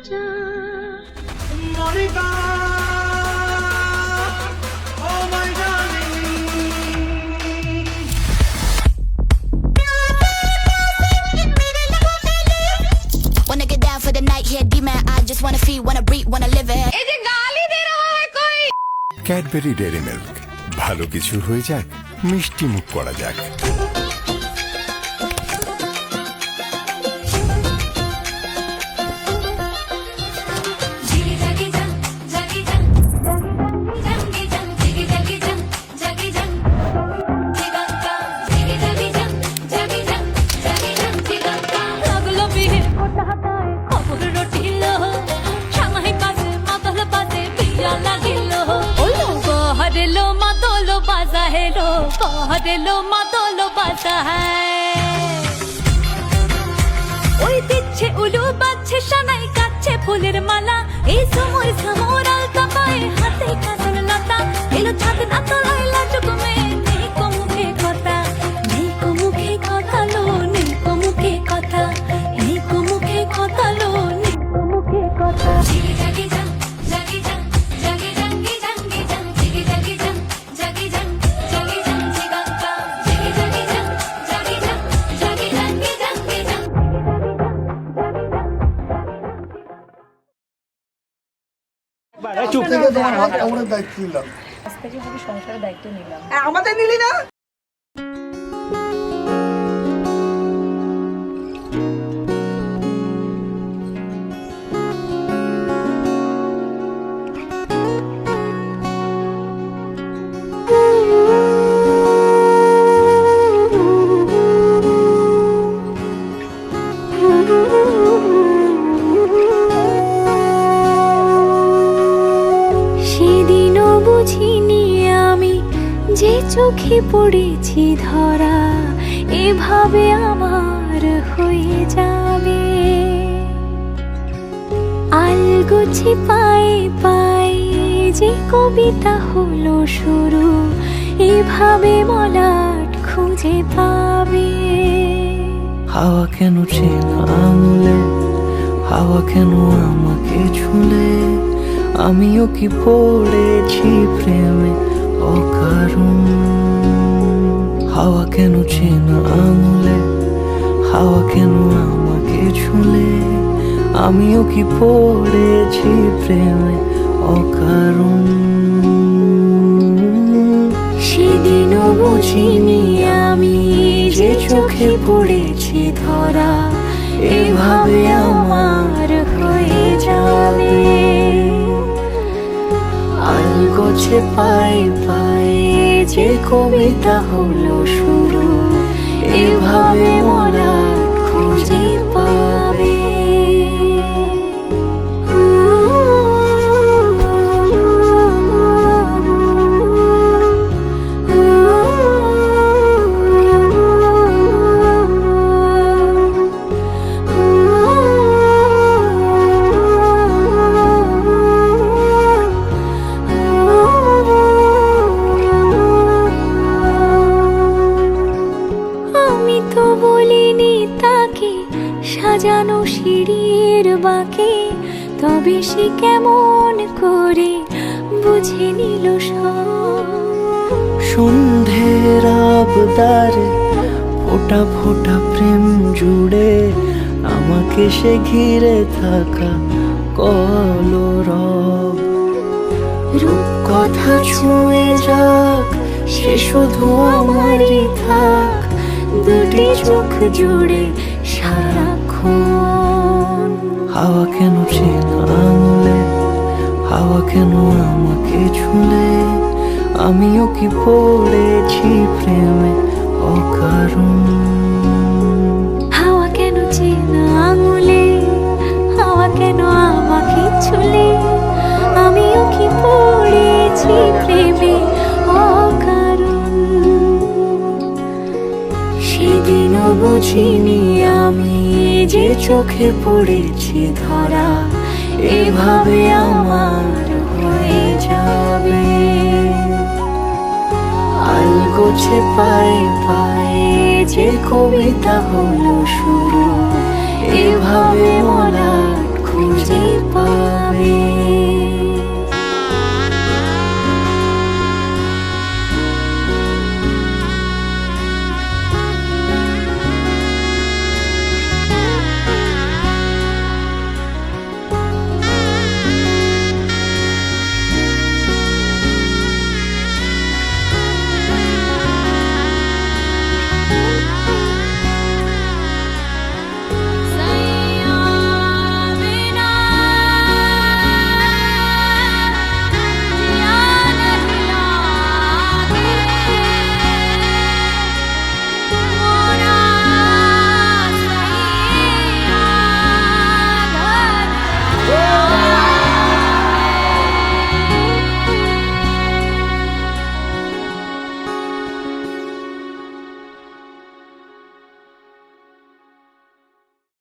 যা Monica, oh my darling. Wanna get down for the night, yeah, demon. I just wanna feel, wanna breathe, wanna live it. Cadbury dairy milk, ভালো কিছু হয়ে যাক, মিষ্টি মুখ করা যাক। হেলো মাতলো বাজা ওই দিচ্ছে উলু বাজছে সানাই কাচ্ছে ফুলের মালা এই সময় সমর আলতা পায়ে হাতে কাজল লতা এলো ছাদ না তোলায় লাজুক মেয়ে নেই মুখে কথা নেই মুখে কথা লো নেই মুখে কথা নেই মুখে কথা লো নেই মুখে কথা চুপ থেকে তোমার হাত কামড়ের দায়িত্ব নিলাম, আজ থেকে পুরো সংসারের দায়িত্ব নিলাম। আমাদের নিলি না। যে চোখে পড়েছি ধরা এভাবে আমার হয়ে যাবে আলগোছে পায়ে পায়ে যে কবিতা হলো শুরু এভাবে মলাট খুঁজে পাবে হাওয়া কেন চেনা আঙুলে হাওয়া কেন আমাকে ছুলে আমিও কি পড়েছি প্রেমে অকারণ হাওয়া কেন চেনা আঙুলে হাওয়া কেন আমাকে ছুলে আমিও কি পড়েছি প্রেমে অকারণ সেদিনও বুঝিনি আমি যে চোখে পড়েছি ধরা এভাবে আমার হয়ে যাবে আলগোছে পায়ে পায়ে যে কবিতা হলো শুরু এভাবে মোরা খুঁজে পাবে সাজানো সিঁড়ির বাঁকে তবে সে কেমন করে বুঝে নিল সন্ধ্যের আবদারে ফোটা ফোটা প্রেম জুড়ে আমাকে সে ঘিরে থাকা কলরব রূপ কথা ছুঁয়ে যাক সে শুধু আমারই থাক দুটি চোখ জুড়ে সারাক্ষণ হাওয়া কেন চেনা আঙুলে হাওয়া কেন আমাকে ছুলে আমিও কি পড়েছি প্রেমে অকারণ হাওয়া কেন চেনা আঙুলে হাওয়া কেন আমাকে ছুলে আমিও কি পড়েছি প্রেমে অকারণ সেদিনও বুঝিনি আমি যে চোখে পড়েছি ধরা এভাবে আমার হয়ে যাবে আলগোছে পায়ে পায়ে যে কবিতা হলো শুরু এভাবে মোরা